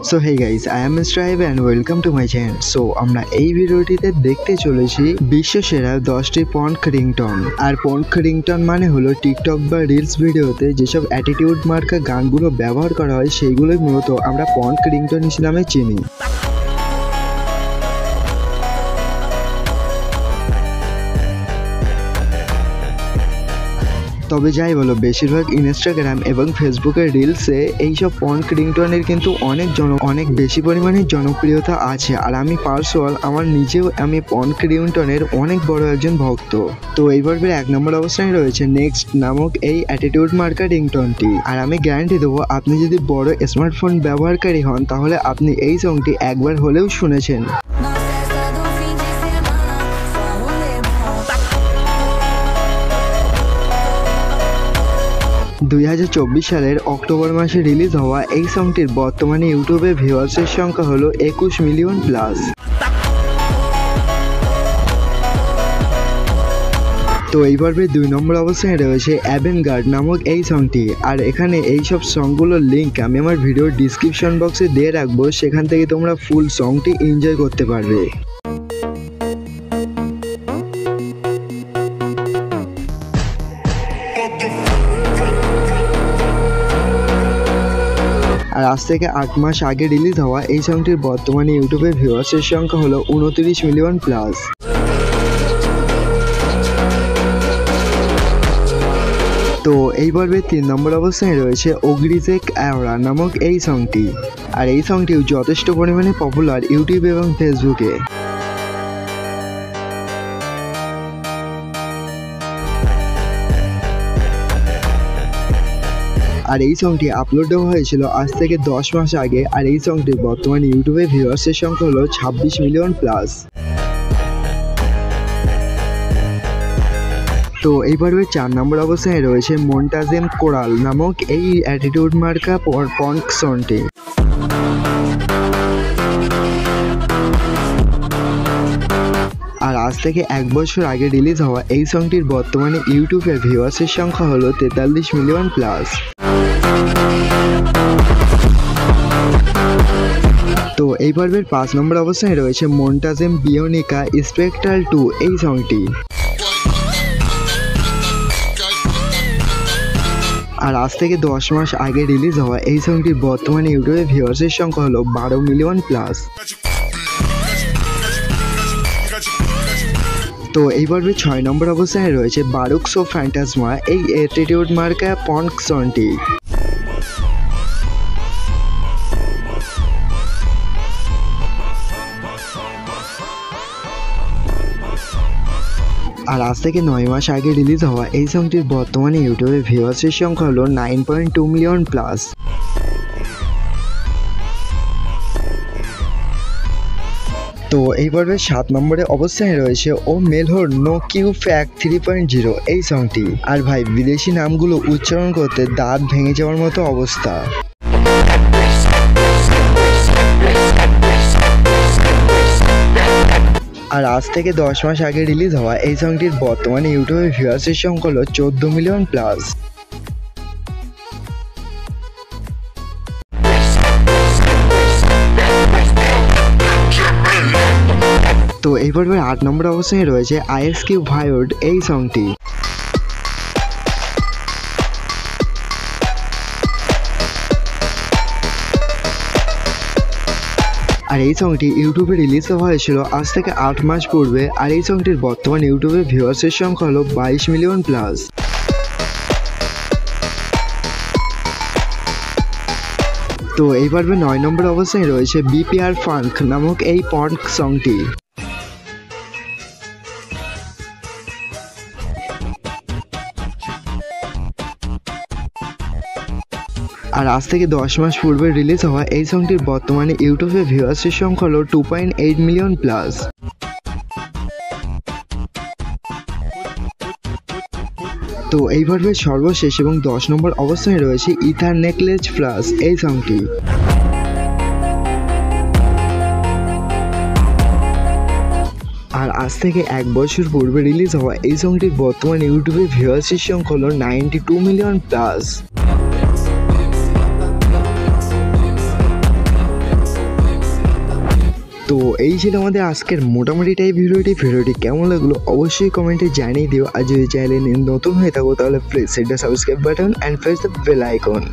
So hey guys, I am mister আইব and welcome to my channel. So আমরা এই ভিডিওটিতে দেখতে চলেছি বিশ্ব সেরা 10টি পন্ক রিংটোন। আর পন্ক রিংটোন মানে হলো টিকটক বা রিলস ভিডিওতে যেসব অ্যাটিটিউড মার্কা গানগুলো ব্যবহার করা হয় সেইগুলোই মূলত আমরা পন্ক রিংটোন হিসেবে চিনি। তবে যাই বলো, বেশিরভাগ ইনস্টাগ্রাম এবং ফেসবুকের রিলসে এইসব পন্ক রিংটোনের কিন্তু অনেক বেশি পরিমাণে জনপ্রিয়তা আছে। আর আমি পার্সোনাল আমি পন্ক রিংটোনের অনেক বড় একজন ভক্ত। তো এই পর্বের 1 নম্বর অবস্থানে রয়েছে নেক্সট নামক এই অ্যাটিটিউড মার্কা রিংটোনটি। আর আমি গ্যারান্টি দেবো, আপনি যদি বড় স্মার্টফোন ব্যবহারকারী হন তাহলে আপনি এই সংটি একবার হলেও শুনেছেন। 2024 সালের অক্টোবর মাসে রিলিজ হওয়া এই সংটির বর্তমানে ইউটিউবে ভিউয়ার্সের সংখ্যা হলো 21 মিলিয়ন প্লাস। তো এই পর্বে 2 নম্বর অবস্থানে রয়েছে অ্যাভেনগার্ড নামক এই সংটি। আর এখানে এইসব সংগুলোর লিঙ্ক আমি আমার ভিডিওর ডিসক্রিপশন বক্সে দিয়ে রাখবো, সেখান থেকে তোমরা ফুল সংটি এনজয় করতে পারবে। আর আজ থেকে 8 মাস আগে রিলিজ হওয়া এই সংটির বর্তমানে ইউটিউবে ভিউয়ার্সের সংখ্যা হলো 29 মিলিয়ন প্লাস। তো এই পর্বে 3 নম্বর অবস্থায় রয়েছে ওগ্রিজেক অ্যাওরা নামক এই সংটি। আর এই সংটিও যথেষ্ট পরিমাণে পপুলার ইউটিউব এবং ফেসবুকে। আর এই সংটি আপলোড দেওয়া হয়েছিল আজ থেকে 10 মাস আগে। আর এই সংটির বর্তমানে ইউটিউবে ভিউয়ার্সের সংখ্যা হলো 26 মিলিয়ন প্লাস। তো এই পর্বে 4 নম্বর অবস্থায় রয়েছে মন্টাজেম কোরাল নামক এই অ্যাটিটিউড মার্কা পন্ক সংটি। আর আজ থেকে 1 বছর আগে রিলিজ হওয়া এই সংটির বর্তমানে ইউটিউবে ভিউয়ার্সের সংখ্যা হলো 43 মিলিয়ন প্লাস। তো এই পর্বের 5 নম্বর অবস্থায় রয়েছে মন্টাজেম বিওনিকা স্পেকট্রাল 2 এই সংটি। আর আজ থেকে 10 মাস আগে রিলিজ হওয়া এই সংটির বর্তমানে ইউটিউবে ভিউয়ার্সের সংখ্যা হলো 12 মিলিয়ন প্লাস। তো এই পর্বে 6 নম্বর অবস্থায় রয়েছে বারুকসো ফ্যান্টাসমা এই অ্যাটিটিউড মার্কা পন্ক সংটি। আর আজ থেকে 9 মাস আগে রিলিজ হওয়া এই সংটির বর্তমানে ইউটিউবে ভিউয়ার্সের সংখ্যা হলো 9.2 মিলিয়ন প্লাস। তো এই পর্বে 7 নম্বরে অবস্থায় রয়েছে ও মেলহোর নো কিউ ফ্যাক্ট 3.0 এই সংটি। আর ভাই, বিদেশি নামগুলো উচ্চারণ করতে দাঁত ভেঙে যাওয়ার মতো অবস্থা। আর আজ থেকে 10 মাস আগে রিলিজ হওয়া এই সংটির বর্তমানে ইউটিউবে ভিউয়ার্সের সংখ্যা হলো 14 মিলিয়ন প্লাস। তো এই পর্বের 8 নম্বর অবস্থায় রয়েছে আইএসকিউ ভায়োড এই সংটি। আর এই সংটি ইউটিউবে রিলিজ হয়েছিল আজ থেকে 8 মাস পূর্বে। আর এই সংটির বর্তমান ইউটিউবে ভিউয়ার্সের সংখ্যা হলো 22 মিলিয়ন প্লাস। তো এই পর্বে 9 নম্বর অবস্থায় রয়েছে বিপিআর ফাঙ্ক নামক এই পন্ক সংটি। আর আজ থেকে 10 মাস পূর্বে রিলিজ হওয়া এই সংটির বর্তমানে ইউটিউবে ভিউয়ার্সের সংখ্যা হলো 2.8 মিলিয়ন প্লাস। তো এই পর্বের সর্বশেষ এবং 10 নম্বর অবস্থানে রয়েছে ইথার নেকলেস প্লাস এই সংটি। আর আজ থেকে 1 বছর পূর্বে রিলিজ হওয়া এই সংটির বর্তমানে ইউটিউবে ভিউয়ার্সের সংখ্যা হলো 92 মিলিয়ন প্লাস। তো এই ছিল আমাদের আজকের মোটামুটি টাইপ ভিডিওটি কেমন লাগলো অবশ্যই কমেন্টে জানিয়ে দিও। আর যদি চ্যানেলে নতুন হয়ে থাকো তাহলে please hit the subscribe button and press the bell icon.